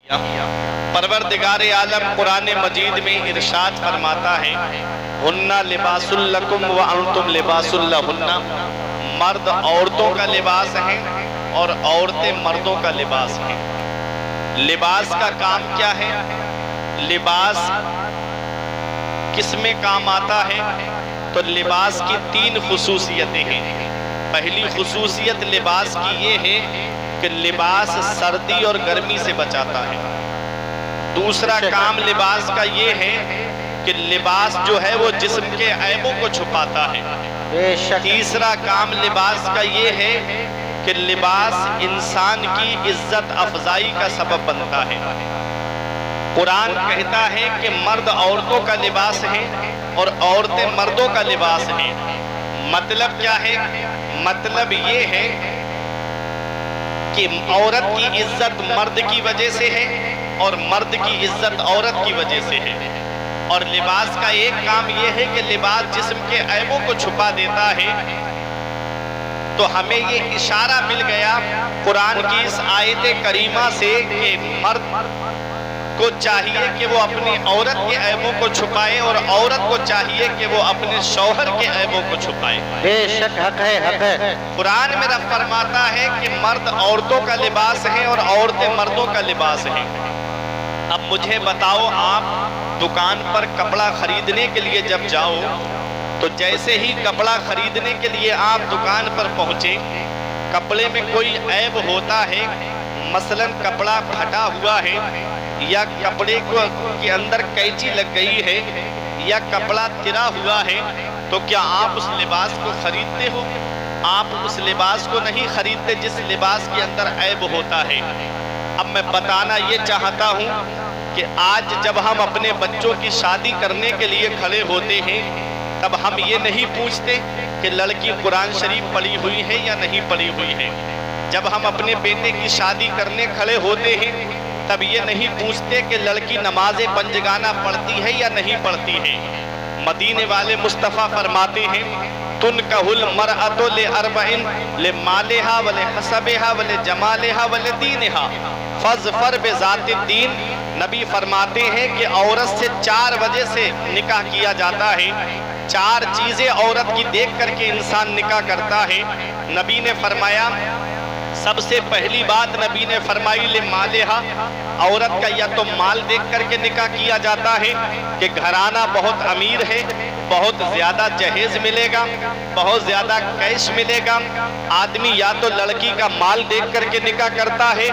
परवरदिगार आलम कुरान मजीद में इरशाद फरमाता है, हुन्ना लिबासुल लकुम व अंतुम लिबासुल लहुन्ना। मर्द औरतों का लिबास है और औरतें मर्दों का लिबास है। लिबास का काम क्या है? लिबास किस में काम आता है? तो लिबास की तीन खुसूसियतें हैं। पहली खुसूसियत लिबास की ये है कि लिबास सर्दी और गर्मी से बचाता है। दूसरा काम लिबास का ये है कि लिबास जो है वो जिस्म के ऐबों को छुपाता है। तीसरा काम लिबास का ये है कि लिबास इंसान की इज्जत अफजाई का सबब बनता है। कुरान कहता है कि मर्द औरतों का लिबास है और औरतें मर्दों का लिबास है। मतलब क्या है? मतलब ये है कि औरत की इज्जत मर्द की वजह से है और मर्द की इज्जत औरत की वजह से है। और लिबास का एक काम यह है कि लिबास जिस्म के ऐबों को छुपा देता है। तो हमें ये इशारा मिल गया कुरान की इस आयत करीमा से कि मर्द को चाहिए कि वो अपनी औरत के ऐबों को छुपाए और औरत को चाहिए कि वो अपने शौहर के ऐबों को छुपाए। बेशक हक है, हक है। कुरान में रब फरमाता है कि मर्द औरतों का लिबास है और औरतें मर्दों का लिबास है। अब मुझे बताओ, आप दुकान पर कपड़ा खरीदने के लिए जब जाओ तो जैसे ही कपड़ा खरीदने के लिए आप दुकान पर पहुंचे, कपड़े में कोई ऐब होता है, मसलन कपड़ा फटा हुआ है या कपड़े को के अंदर कैंची लग गई है या कपड़ा तिरा हुआ है, तो क्या आप उस लिबास को खरीदते हो? आप उस लिबास को नहीं खरीदते जिस लिबास के अंदर ऐब होता है। अब मैं बताना ये चाहता हूँ कि आज जब हम अपने बच्चों की शादी करने के लिए खड़े होते हैं तब हम ये नहीं पूछते कि लड़की कुरान शरीफ पढ़ी हुई है या नहीं पढ़ी हुई है। जब हम अपने बेटे की शादी करने खड़े होते हैं तब ये नहीं पूछते कि लड़की नमाज पंजगाना पढ़ती है या नहीं पढ़ती है। मदीने वाले मुस्तफ़ा फरमाते हैं, तुन कहुल मरअतो ले अरबइन ले मालेहा वले हसबेहा वले जमालेहा वले दीनहा फज़फर बेज़ाति दीन। नबी फरमाते हैं कि औरत से 4 वजह से निकाह किया जाता है। 4 चीज़ें औरत की देख करके इंसान निकाह करता है। नबी ने फरमाया, सबसे पहली बात नबी ने फरमाई ले मालेहा, औरत का या तो माल देख करके निकाह किया जाता है कि घराना बहुत अमीर है, बहुत ज्यादा जहेज मिलेगा, बहुत ज्यादा कैश मिलेगा। आदमी या तो लड़की का माल देख करके निकाह करता है।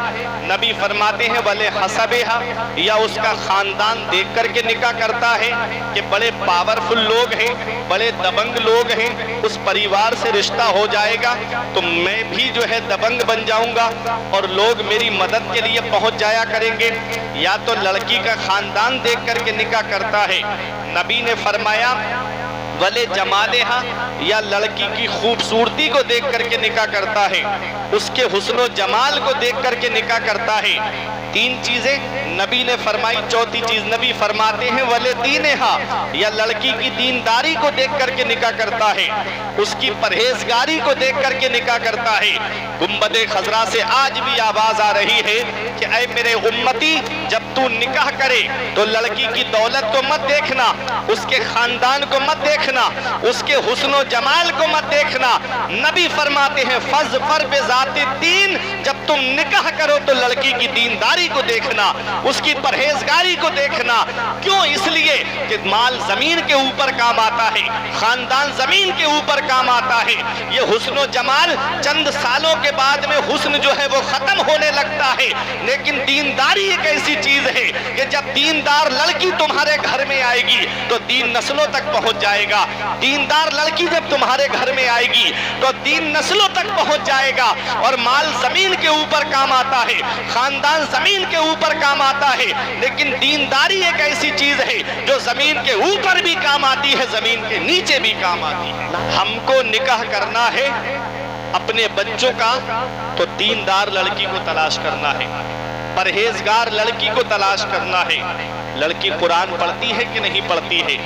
नबी फरमाते हैं वले हसबेहा, या उसका खानदान देख करके निकाह करता है कि बड़े पावरफुल लोग हैं, बड़े दबंग लोग हैं, उस परिवार से रिश्ता हो जाएगा तो मैं भी जो है दबंग बन जाऊंगा और लोग मेरी मदद के लिए पहुंच जाया करेंगे। या तो लड़की का खानदान देख करके निकाह करता है। नबी ने फरमाया वले जमालेहा, या लड़की की खूबसूरती को देख करके निकाह करता है, उसके हुस्न जमाल को देख करके निकाह करता है। 3 चीजें नबी ने फरमाई। चौथी चीज नबी फरमाते हैं वले दीनहा, या लड़की की दीनदारी को देख करके निकाह करता है, उसकी परहेजगारी को देख करके निकाह करता है। गुंबदे खजरा से आज भी आवाज आ रही है कि ऐ मेरे उम्मती, जब तू निकाह करे तो लड़की की दौलत को मत देखना, उसके खानदान को मत देखना, उसके हुस्न जमाल को मत देखना। नबी फरमाते हैं फज़फर बेज़ाति दीन, जब तुम निकाह करो तो लड़की की दीनदारी को देखना, उसकी परहेजगारी को देखना। क्यों? इसलिए कि माल जमीन के ऊपर काम आता है, खानदान जमीन के ऊपर काम आता है। ये हुस्न जमाल चंद सालों के बाद में हुस्न जो है वो खत्म होने लगता है, लेकिन दीनदारी एक ऐसी चीज है कि जब दीनदार लड़की तुम्हारे घर में आएगी तो दीन नस्लों तक पहुंच जाएगा। दीनदार लड़की जब तुम्हारे घर में आएगी तो दीन नस्लों तक पहुंच जाएगा। और माल जमीन के ऊपर काम आता है, खानदान जमीन के ऊपर काम आता है, लेकिन दीनदारी एक ऐसी चीज है जो जमीन के ऊपर भी काम आती है, जमीन के नीचे भी काम आती है। हमको निकाह करना है अपने बच्चों का तो दीनदार लड़की को तलाश करना है, परहेजगार लड़की को तलाश करना है। लड़की कुरान पढ़ती है कि नहीं पढ़ती है,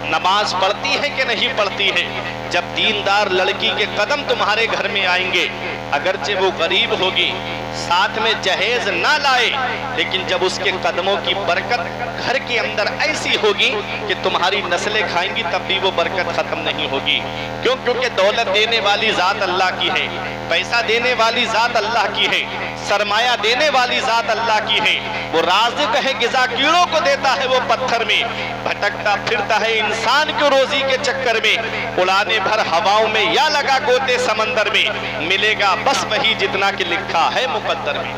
नमाज पढ़ती है कि नहीं पढ़ती है। जब दीनदार लड़की के कदम तुम्हारे घर में आएंगे, अगरचे वो गरीब होगी, साथ में जहेज ना लाए, लेकिन जब उसके कदमों की बरकत घर के अंदर ऐसी होगी कि तुम्हारी नस्लें खाएंगी, तब भी वो बरकत खत्म नहीं होगी। क्यों? क्योंकि दौलत देने वाली जात अल्लाह की है, पैसा देने वाली जात अल्लाह की है, सरमाया देने वाली जात अल्लाह की है। वो राज़िक है, गिज़ा कीड़ों को देता है वो पत्थर में, भटकता फिरता है इंसान को रोजी के चक्कर में, उड़ाने भर हवाओं में या लगा गोते समंदर में, मिलेगा बस वही जितना कि लिखा है मुकद्दर में।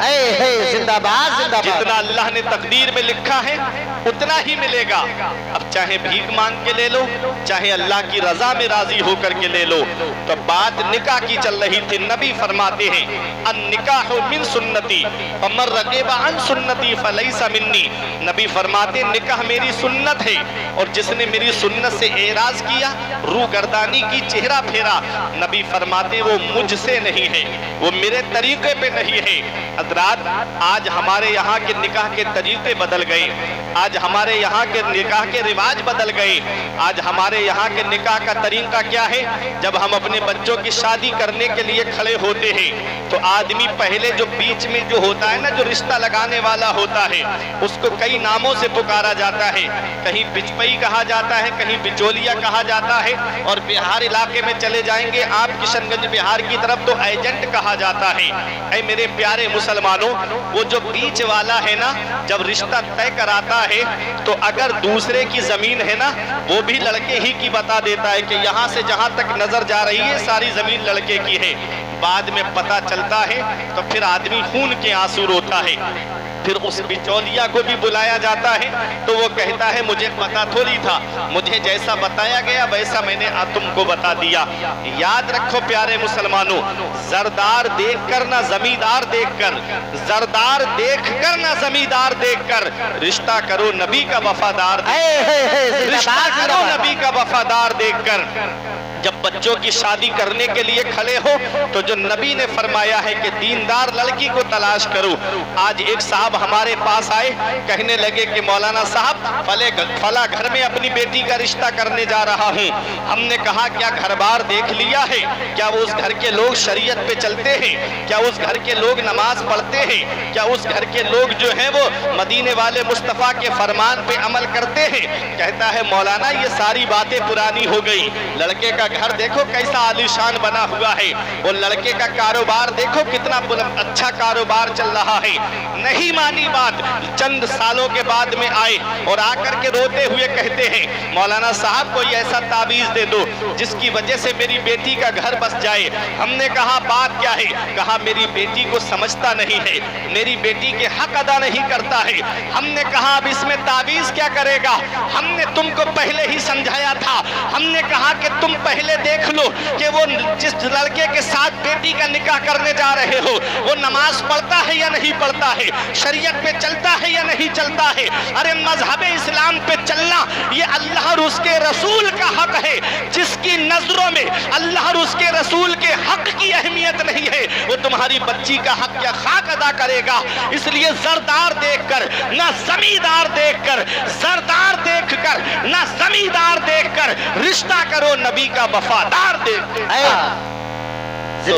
जिंदाबाद जिंदाबाद। जितना अल्लाह ने तकदीर में लिखा है उतना ही मिलेगा। अब चाहे भीख मांग के ले लो, चाहे अल्लाह की रजा में राजी होकर के ले लो। तो बात निकाह की चल रही थी। नबी फरमाते हैं, अन निकाहु मिन सुन्नती फमन रग़िबा अन सुन्नती फलैसा मिन्नी। नबी फरमाते निकाह मेरी सुन्नत है, और जिसने मेरी सुन्नत से एराज किया, रू गर्दानी की, चेहरा फेरा, नबी फरमाते वो मुझसे नहीं है, वो मेरे तरीके पे नहीं है। हज़रात, आज हमारे यहाँ के निकाह के तरीके बदल गए, आज हमारे यहाँ के निकाह के रिवाज बदल गए। आज हमारे यहाँ के निकाह का तरीका क्या है? जब हम अपने बच्चों की शादी करने के लिए खड़े होते हैं तो आदमी पहले जो बीच में जो होता है ना, जो रिश्ता लगाने वाला होता है, उसको कई नामों से पुकारा जाता है। कहीं बिचपई कहा जाता है, कहीं बिचौलिया कहा जाता है, और बिहार इलाके में चले जाएंगे आप किशनगंज बिहार की तरफ तो एजेंट कहा जाता है। ऐ मेरे प्यारे मुसलमानों, वो जो बीच वाला है ना, जब रिश्ता तय कराता है तो अगर दूसरे की जमीन है ना, वो भी लड़के ही की बता देता है कि यहाँ से जहाँ तक नजर जा रही है सारी जमीन लड़के की है। बाद में पता चलता है तो फिर आदमी खून के आंसू रोता है। फिर उस बिचौलिया को भी बुलाया जाता है तो वो कहता है मुझे पता थोड़ी था, मुझे जैसा बताया गया वैसा मैंने तुमको बता दिया। याद रखो प्यारे मुसलमानों, जरदार देखकर ना जमींदार देखकर, जरदार देखकर ना जमींदार देखकर, रिश्ता करो नबी का वफादार, रिश्ता करो नबी का वफादार देखकर। जब बच्चों की शादी करने के लिए खड़े हो तो जो नबी ने फरमाया है कि दीनदार लड़की को तलाश करो। आज एक साहब हमारे पास आए, कहने लगे कि मौलाना साहब फला घर में अपनी बेटी का रिश्ता करने जा रहा हूँ। हमने कहा क्या घर बार देख लिया है? क्या वो उस घर के लोग शरीयत पे चलते हैं? क्या उस घर के लोग नमाज पढ़ते हैं? क्या उस घर के लोग जो है वो मदीने वाले मुस्तफ़ा के फरमान पे अमल करते हैं? कहता है मौलाना ये सारी बातें पुरानी हो गई, लड़के का घर देखो कैसा आलीशान बना हुआ है, वो लड़के का कारोबार देखो कितना अच्छा कारोबार चल रहा है। नहीं मानी बात, चंद सालों के बाद में आए और आकर के रोते हुए कहते हैं मौलाना साहब कोई ऐसा ताबीज दे दो जिसकी वजह से मेरी बेटी का घर बस जाए। हमने कहा बात क्या है? कहा मेरी बेटी को समझता नहीं है, मेरी बेटी के हक अदा नहीं करता है। हमने कहा अब इसमें ताबीज क्या करेगा? हमने तुमको पहले ही समझाया था, हमने कहा कि तुम पहले देख लो कि वो जिस लड़के के साथ बेटी का निकाह करने जा रहे हो वो नमाज पढ़ता है या नहीं पढ़ता है, शरीयत पे चलता है या नहीं चलता है। अरे मजहब इस्लाम पे चलना ये अल्लाह और उसके रसूल का हक है। जिसकी नजरों में अल्लाह और उसके रसूल के हक की अहमियत नहीं है वो तुम्हारी बच्ची का हक या खाक अदा करेगा। इसलिए जरदार देखकर ना जमींदार देखकर, जरदार देखकर ना जमींदार देखकर रिश्ता करो नबी का वफादार देख। तो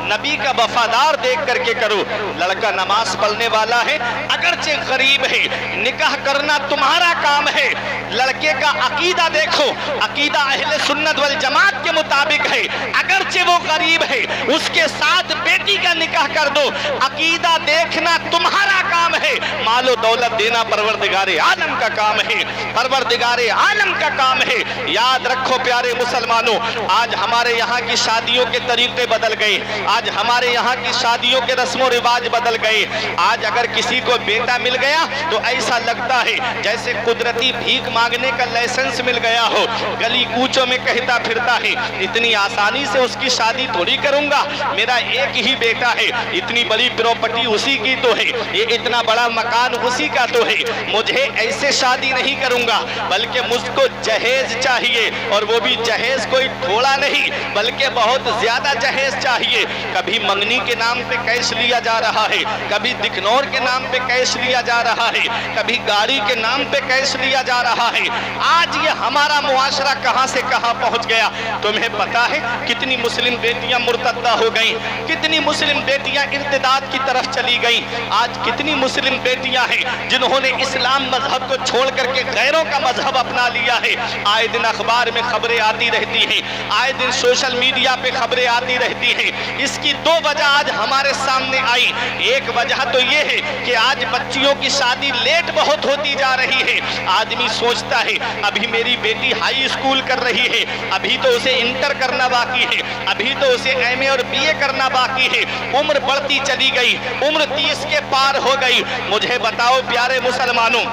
नबी का वफादार देख करके करो। लड़का नमाज पढ़ने वाला है, अगरचे गरीब है, निकाह करना तुम्हारा काम है। लड़के का अकीदा देखो, अकीदा अहले सुन्नत वल जमात के मुताबिक है। अगरचे वो गरीब है उसके साथ बेटी का निकाह कर दो। अकीदा देखना तुम्हारा काम है, मालो दौलत देना परवरदिगारे आलम का काम है, परवरदिगारे आलम का काम है। याद रखो प्यारे मुसलमानों, आज हमारे यहाँ की शादियों के तरीके बदल गए, आज हमारे यहाँ की शादियों के रस्मों रिवाज बदल गए। आज अगर किसी को बेटा मिल गया तो ऐसा लगता है जैसे कुदरती भीख मांगने का लाइसेंस मिल गया हो, गली कूचों में कहता फिरता है इतनी आसानी से उसकी शादी थोड़ी करूंगा, मेरा एक ही बेटा है, इतनी बड़ी प्रॉपर्टी उसी की तो है, ये इतना बड़ा मकान उसी का तो है, मुझे ऐसे शादी नहीं करूंगा, बल्कि मुझको जहेज चाहिए, और वो भी जहेज कोई थोड़ा नहीं बल्कि बहुत زیادہ جہیز چاہیے. کبھی منگنی کے نام پہ کیش لیا جا رہا ہے, کبھی دکنور کے نام پہ کیش لیا جا رہا ہے, کبھی گاڑی کے نام پہ کیش لیا جا رہا ہے. آج یہ ہمارا معاشرہ کہاں سے کہاں پہنچ گیا. تمہیں پتا ہے کتنی مسلم بیٹیاں مرتدہ ہو گئیں, کتنی مسلم بیٹیاں ارتداد کی طرف چلی گئیں. آج کتنی مسلم بیٹیاں ہیں جنہوں نے اسلام مذہب کو چھوڑ کر کے غیروں کا مذہب اپنا لیا ہے. آئے دن اخبار میں خبریں آتی رہتی ہیں, آئے دن سوشل میڈیا پہ خبریں آتی رہتی ہیں. اس کی دو وجہ آج ہمارے سامنے آئی. ایک وجہ تو یہ ہے کہ آج بچیوں کی شادی لیٹ بہت ہوتی جا رہی ہے. آدمی سوچتا ہے ابھی میری بیٹی ہائی اسکول کر رہی ہے, ابھی تو اسے انٹر کرنا باقی ہے, ابھی تو اسے ایم اے اور بی اے کرنا باقی ہے. عمر بڑھتی چلی گئی, عمر 30 کے پار ہو گئی. مجھے بتاؤ پیارے مسلمانوں,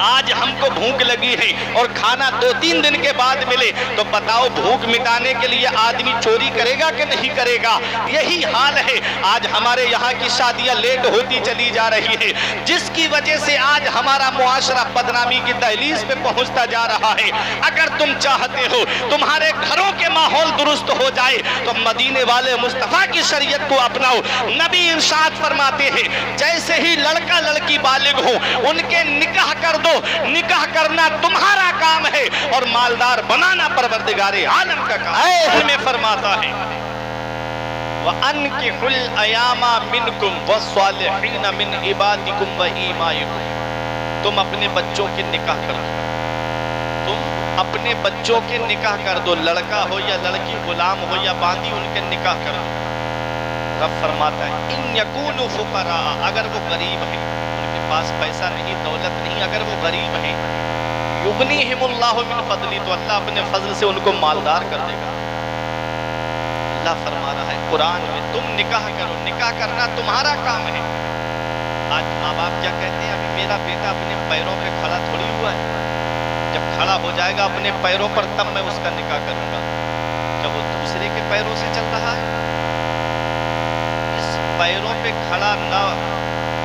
آج ہم کو بھوک لگی ہے اور کھانا 2-3 دن کے بعد ملے تو بتاؤ بھوک مٹانے کے لیے آدمی چوری کرے گا کہ نہیں کرے گا؟ یہی حال ہے. آج ہمارے یہاں کی شادیاں لیٹ ہوتی چلی جا رہی ہے, جس کی وجہ سے آج ہمارا معاشرہ بدنامی کی دہلیز پہ پہنچتا جا رہا ہے. اگر تم چاہتے ہو تمہارے گھروں کے ماحول درست ہو جائے تو مدینے والے مصطفیٰ کی شریعت کو اپناؤ. نبی ارشاد فرماتے ہیں جیسے ہی لڑکا لڑکی بالغ ہو ان کے نکاح کر دو. نکاح کرنا تمہارا کام ہے اور مالدار بنانا پروردگار عالم کا کام ہے. میں فرماتا ہے وَأَنْكِحُوا الْأَيَامَ مِنْكُمْ وَالصَّالِحِينَ مِنْ عِبَادِكُمْ وَإِمَائِكُمْ. تم اپنے بچوں کے نکاح کر دو, تم اپنے بچوں کے نکاح کر دو. لڑکا ہو یا لڑکی, غلام ہو یا باندی, ان کے نکاح کر دو. رب فرماتا ہے اِن يَكُونُوا فُقَرَاءَ, اگر وہ غریب ہیں, پاس پیسہ نہیں, دولت نہیں, اگر وہ غریب ہیں, یغنیہم اللہ من فضلی, تو اللہ اپنے فضل سے ان کو مالدار کر دے گا. اللہ فرما رہا ہے قرآن میں تم نکاح کرو, نکاح کرنا تمہارا کام ہے. آج ماں باپ کیا کہتے ہیں ابھی میرا بیٹا اپنے پیروں پہ کھڑا تھوڑی ہوا ہے, جب کھڑا ہو جائے گا اپنے پیروں پر تب میں اس کا نکاح کروں گا. جب وہ دوسرے کے پیروں سے چل رہا ہے, اس پیروں پہ کھڑا نہ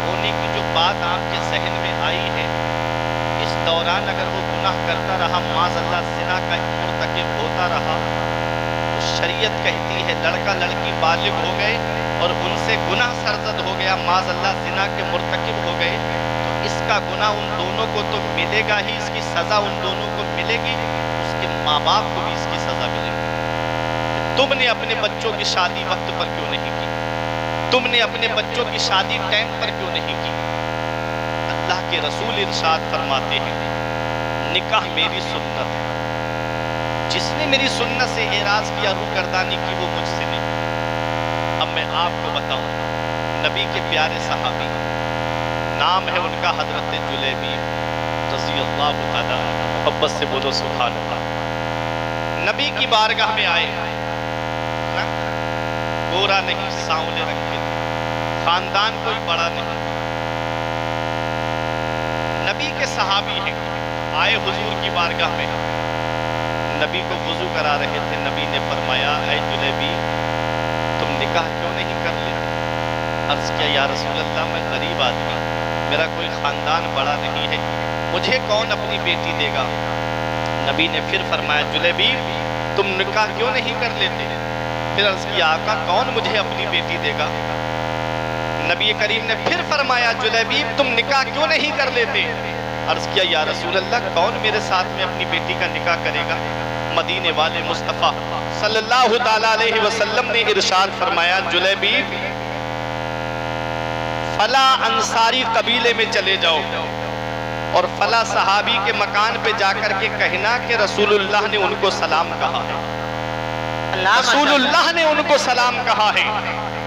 ہونے کی جو بات آپ کے ذہن میں آئی ہے, اس دوران اگر وہ گناہ کرتا رہا, معاذ اللہ زنا کا مرتکب ہوتا رہا, تو شریعت کہتی ہے لڑکا لڑکی بالغ ہو گئے اور ان سے گناہ سرزد ہو گیا, معاذ اللہ زنا کے مرتکب ہو گئے, تو اس کا گناہ ان دونوں کو تو ملے گا ہی, اس کی سزا ان دونوں کو ملے گی, اس کے ماں باپ کو بھی اس کی سزا ملے گی. تم نے اپنے بچوں کی شادی وقت پر کیوں نہیں کی؟ تم نے اپنے بچوں کی شادی ٹائم پر کیوں نہیں کی؟ اللہ کے رسول ارشاد فرماتے ہیں نکاح میری سنت ہے, جس نے میری سنت سے اعراض کیا, روگردانی کی, وہ مجھ سے نہیں. اب میں آپ کو بتاؤں, نبی کے پیارے صحابی, نام ہے ان کا حضرت جلیبیب رضی اللہ تعالیٰ, محبت سے بولو سبحان اللہ. نبی کی بارگاہ میں آئے, رنگ گورا نہیں, سانولے رنگ کے, خاندان کوئی بڑا نہیں, نبی کے صحابی ہیں. آئے حضور کی بارگاہ میں, نبی کو وضو کرا رہے تھے. نبی نے فرمایا اے جلیبی تم نکاح کیوں نہیں کر لیتے؟ عرض کیا یا رسول اللہ میں غریب آدمی, میرا کوئی خاندان بڑا نہیں ہے, مجھے کون اپنی بیٹی دے گا؟ نبی نے پھر فرمایا جلیبی تم نکاح کیوں نہیں کر لیتے؟ پھر عرض کیا آقا کون مجھے اپنی بیٹی دے گا؟ نبی کریم نے پھر فرمایا جلیبیب تم نکاح کیوں نہیں کر لیتے؟ عرض کیا یا رسول اللہ کون میرے ساتھ میں اپنی بیٹی کا نکاح کرے گا؟ مدینے والے مصطفیٰ صلی اللہ تعالیٰ علیہ وسلم نے ارشاد فرمایا جلیبیب فلاں انصاری قبیلے میں چلے جاؤ اور فلاں صحابی کے مکان پہ جا کر کے کہنا کہ رسول اللہ نے ان کو سلام کہا ہے, رسول اللہ نے ان کو سلام کہا ہے,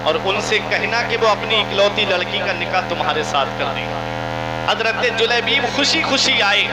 اور ان سے کہنا کہ وہ اپنی اکلوتی لڑکی کا نکاح تمہارے ساتھ کر دیں. حضرت جلیبیب خوشی خوشی آئے,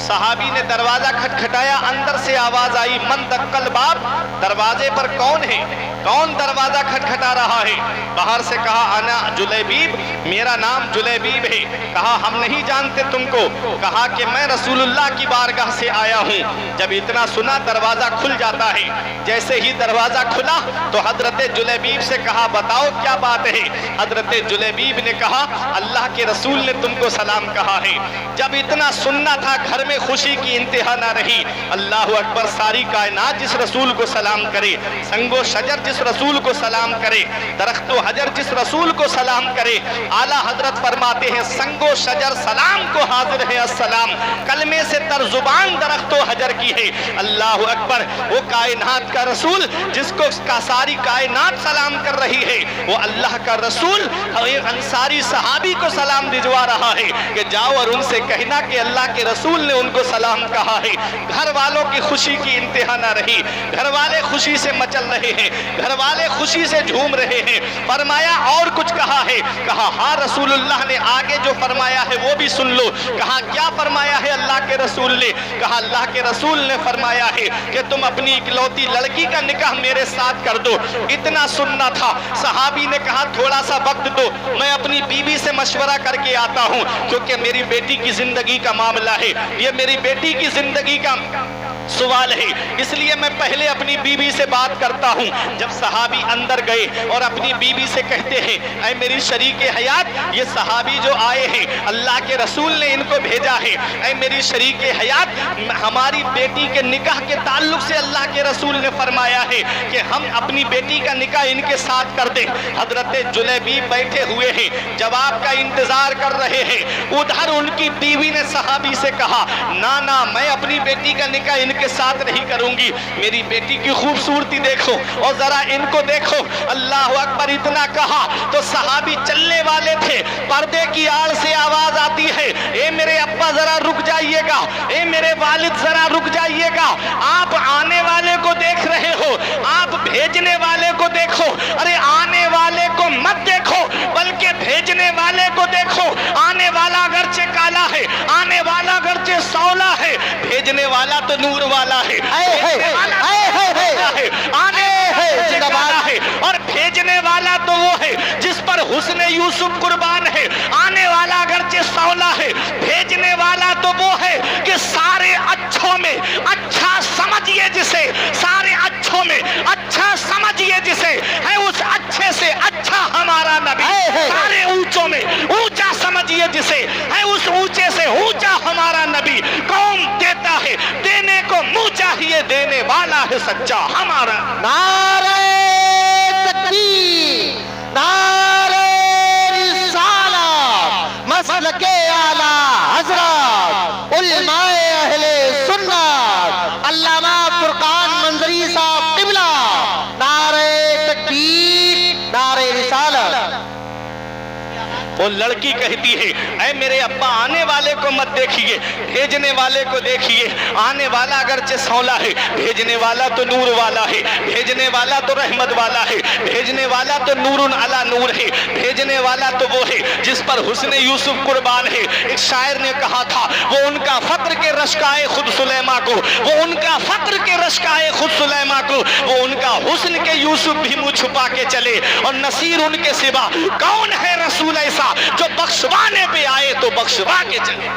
صحابی نے دروازہ کھٹکھٹایا, اندر سے آواز آئی من دق الباب, دروازے پر کون ہے, کون دروازہ کھٹکھٹا رہا ہے؟ باہر سے کہا انا جلیبیب, میرا نام جلیبیب ہے. کہا ہم نہیں جانتے تم کو. کہا کہ میں رسول اللہ کی بارگاہ سے آیا ہوں. جب اتنا سنا دروازہ کھل جاتا ہے, جیسے ہی دروازہ کھلا تو حضرت جلیبیب سے کہا بتاؤ کیا بات ہے؟ حضرت جلیبیب نے کہا اللہ کے رسول نے تم کو سلام کہا ہے. جب اتنا سننا تھا گھر میں خوشی کی انتہا نہ رہی. اللہ اکبر, ساری کائنات جس رسول کو سلام کرے, سنگ و شجر जिस रसूल को सलाम करे, दरख्तो हजर जिस रसूल को सलाम करे, आला हजरत फरमाते हैं संगो शजर सलाम को हाजिर है अस्सलाम, कलमे से तरजुबान दरख्तो हजर की है। अल्लाह अकबर, वो कायनात का रसूल जिसको का सारी कायनात सलाम कर रही है, वो अल्लाह का रसूल अंसारी सहाबी को सलाम भिजवा रहा है कि जाओ और उनसे कहना कि अल्लाह के रसूल ने उनको सलाम कहा है। घर वालों की खुशी की इंतहा ना रही, घर वाले खुशी से मचल रहे हैं, घर वाले खुशी से झूम रहे हैं। फरमाया और कुछ कहा है, कहा हाँ रसूलुल्लाह ने आगे जो फरमाया है वो भी सुन लो। कहा क्या फरमाया है अल्लाह के रसूल ने? कहा अल्लाह के रसूल ने फरमाया है कि तुम अपनी इकलौती लड़की का निकाह मेरे साथ कर दो। इतना सुनना था, सहाबी ने कहा थोड़ा सा वक्त दो, मैं अपनी बीवी से मशवरा करके आता हूं, क्योंकि मेरी बेटी की जिंदगी का मामला है, ये मेरी बेटी की जिंदगी का सवाल है, इसलिए मैं पहले अपनी बीवी से बात करता हूं। जब सहाबी अंदर गए और अपनी बीवी से कहते हैं, ऐ मेरी शरीके हयात, ये सहाबी जो आए हैं अल्लाह के रसूल ने इनको भेजा है, ऐ मेरी शरीके हयात, हमारी बेटी के निकाह के ताल्लुक से अल्लाह के रसूल ने फरमाया है कि हम अपनी बेटी का निकाह इनके साथ कर दें। हजरत जुलैबीब बैठे हुए हैं, जवाब का इंतजार कर रहे हैं। उधर उनकी बीवी ने सहाबी से कहा, ना ना मैं अपनी बेटी का निकाह इनके साथ नहीं करूंगी, मेरी बेटी की खूबसूरती देखो और जरा इनको देखो। अल्लाह अकबर, इतना कहा तो सहाबी चलने वाले थे, पर्दे की आड़ से आवाज आती है, ए मेरे अब्बा जरा रुक जाइएगा, ए मेरे वालिद जरा रुक जाइएगा, आप आने वाले को देख रहे हो, आप भेजने वाले को देखो। अरे आने वाले को मत देखो, बल्कि भेजने वाले को देखो। आने वाला अगरचे काला है, आने वाला अगरचे सौला है, भेजने वाला तो नूर वाला है, आने वाला है और भेजने वाला तो वो है जिस पर हुस्न यूसुफ कुर्बान है। आने वाला अगरचे सौला है, भेजने वाला तो वो है कि सारे अच्छों में अच्छा समझिए जिसे, सारे अच्छों में अच्छा समझिए जिसे, है उस अच्छे से अच्छा हमारा नबी। सारे ऊंचों में ऊंचा समझिए जिसे, है उस ऊंचे से ऊंचा हमारा नबी। कौन देता है, देने को मुंह चाहिए, देने वाला है सच्चा हमारा। नारे तकबीर, नारे रिसालत, मसलके आला हजरत, उलमाए अहले सुन्नत, अल्लामा फुरकान मंजरी साहब क़िबला। नारे तकबीर, नारे रिसालत। वो लड़की कहती है, ऐ मेरे अब्बा आने वाले को मत देखिए, भेजने वाले को देखिए। आने वाला अगरचे सौला है, भेजने वाला तो नूर वाला है, भेजने वाला तो रहमत वाला है, भेजने वाला तो नूरुन अला नूर है, भेजने वाला तो वो है जिस पर हुस्न यूसुफ कुर्बान है। एक शायर ने कहा था, वो उनका फक्र के रश्काए खुद सुलेमा को, वो उनका फक्र के रश्काए खुद सुलेमा को, वो उनका हुस्न के यूसुफ भी मुंह छुपा के चले, और नसीर उनके सिवा कौन है रसूल ऐसा जो बख्शवाने पे आए तो बख्शवा के चले।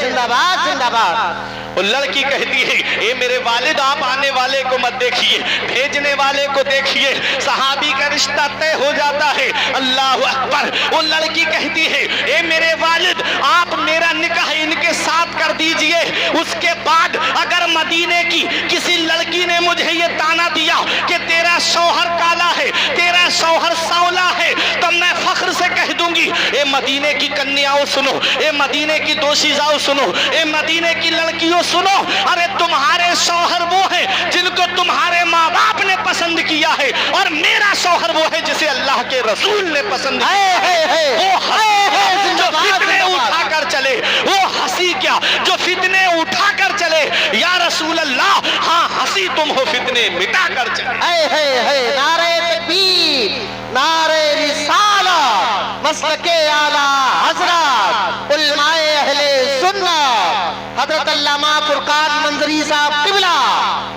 जिंदाबाद जिंदाबाद। वो लड़की कहती है, ए मेरे वालिद आप आने वाले को मत देखिए, भेजने वाले को देखिए। सहाबी का रिश्ता तय हो जाता है। अल्लाह अकबर। वो लड़की कहती है, ए मेरे वालिद आप मेरा निकाह इनके साथ कर दीजिए। उसके बाद अगर मदीने की किसी लड़की ने मुझे ये ताना दिया कि तेरा शौहर काला है, तेरा शौहर सौला है, तो मैं फख्र से कह दूंगी, ए मदीने की कन्याओं सुनो, ए मदीने की दोशीजाओं सुनो, ए मदीने की लड़कियों सुनो, अरे तुम्हारे शौहर वो है जिनको तुम्हारे माँ बाप ने पसंद किया है, और मेरा शौहर वो है जिसे अल्लाह के रसूल ने पसंद किया है। वो हंसी जो फितने उठा कर चले, वो हंसी क्या जो फितने उठा कर चले। या रसूल अल्लाह, हाँ हंसी तुम हो, फितने मिटा कर चले। नारे तकबीर, नारे रिसालत, मसलके आला हजरत, उलमाए अहले सुन्नत, हजरत अल्लामा फुरकान मंजरी साहब क़िबला।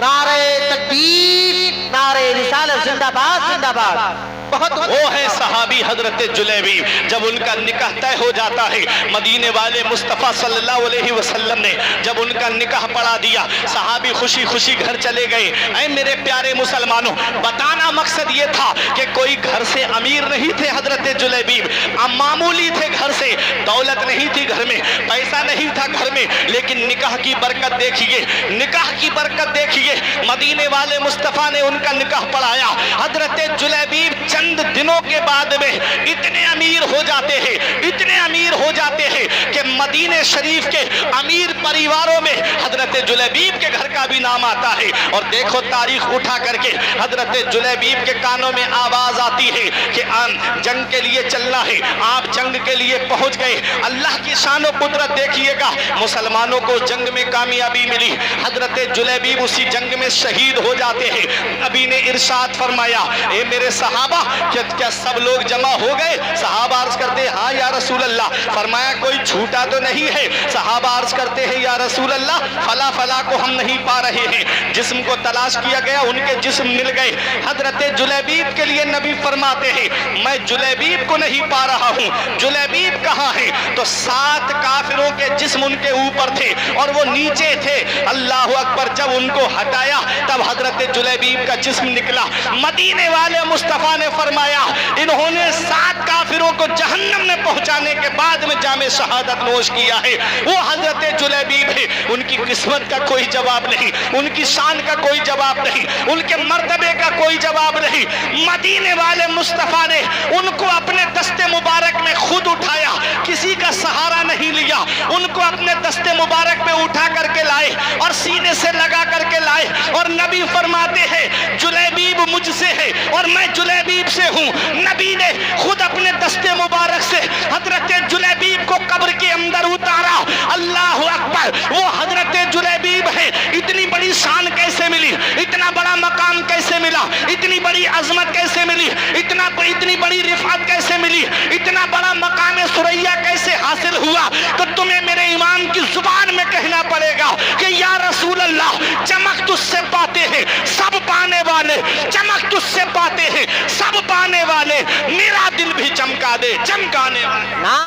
नारे तकबीर, नारे रिसालत, जिंदाबाद जिंदाबाद। बहुत वो है सहाबी हजरत जुलैबीब। जब उनका निकाह तय हो जाता है, मदीने वाले मुस्तफ़ा सल्लल्लाहु अलैहि वसल्लम ने जब उनका निकाह पढ़ा दिया, सहाबी खुशी खुशी घर चले गए। ऐ मेरे प्यारे मुसलमानों, बताना मकसद ये था कि कोई घर से अमीर नहीं थे हजरत जुलैबीब, मामूली थे घर से, दौलत नहीं थी घर में, पैसा नहीं था घर में, लेकिन निकाह की बरकत देखिए, निकाह की बरकत देखिए। मदीने वाले मुस्तफ़ा ने उनका निकाह पढ़ाया, حضرت جلیبیب چند دنوں کے بعد میں اتنے امیر ہو جاتے ہیں، اتنے امیر ہو جاتے ہیں کہ مدینہ شریف کے امیر پریواروں میں حضرت جلیبیب کے گھر کا بھی نام آتا ہے۔ اور دیکھو تاریخ اٹھا کر کے حضرت جلیبیب کے کانوں میں آواز آتی ہے کہ جنگ کے لیے چلنا ہے، آپ جنگ کے لیے پہنچ گئے۔ اللہ کی شان و قدرت دیکھیے گا، مسلمانوں کو جنگ میں کامیابی ملی، حضرت جلیبیب اسی جنگ میں شہید ہو جاتے ہیں۔ نبی نے ارشاد فرمایا، اے میرے صحابہ کیا سب لوگ جمع ہو گئے؟ صحابہ عرض کرتے ہیں ہاں یا رسول اللہ۔ فرمایا کوئی چھوٹا تو نہیں ہے؟ صحابہ عرض کرتے ہیں یا رسول اللہ فلا فلا کو ہم نہیں پا رہے ہیں۔ جسم کو تلاش کیا گیا، ان کے جسم مل گئے۔ حضرت جلیبیب کے لیے نبی فرماتے ہیں میں جلیبیب کو نہیں پا رہا ہوں، جلیبیب کہاں ہے؟ تو 7 کافروں کے جسم ان کے اوپر تھے اور وہ نیچے تھے۔ اللہ اکبر، جب ان کو ہٹایا تب حضرت جلیبیب کا جسم نکلا۔ مدینے والے مصطفیٰ نے فرمایا انہوں نے 7 کافروں کو جہنم میں پہنچانے کے بعد میں جام شہادت نوش کیا ہے، وہ حضرت جلیبیب ہے۔ ان کی قسمت کا کوئی جواب نہیں، ان کی شان کا کوئی جواب نہیں، ان کے مرتبے کا کوئی جواب نہیں۔ مدینے والے مصطفیٰ نے ان کو اپنے دست مبارک میں خود اٹھایا، کسی کا سہارا نہیں لیا، ان کو اپنے دست مبارک میں اٹھا کر کے لائے اور سینے سے لگا کر کے لائے۔ اور نبی فرماتے ہیں جلیبیب مجھ سے ہے اور میں جلیبیب سے ہوں۔ نبی نے خود اپنے دست مبارک سے حضرت جلیبیب کو قبر کے اندر اتارا۔ اللہ اکبر، وہ حضرت جلیبیب ہے۔ اتنی بڑی شان کیسے ملی؟ اتنا بڑا مقام کیسے ملا؟ اتنی بڑی عظمت کیسے ملی؟ اتنی بڑی رفعت کیسے ملی؟ اتنا بڑا مقام ثریا کیسے حاصل ہوا؟ تو تمہیں میرے امام کی زبان میں کہنا پڑے گا کہ یا رسول اللہ چمک تجھ سے پاتے ہیں سب پانے والے، چمک تجھ سے پاتے ہیں سب پانے والے، میرا دل بھی چمکا دے چمکانے والے۔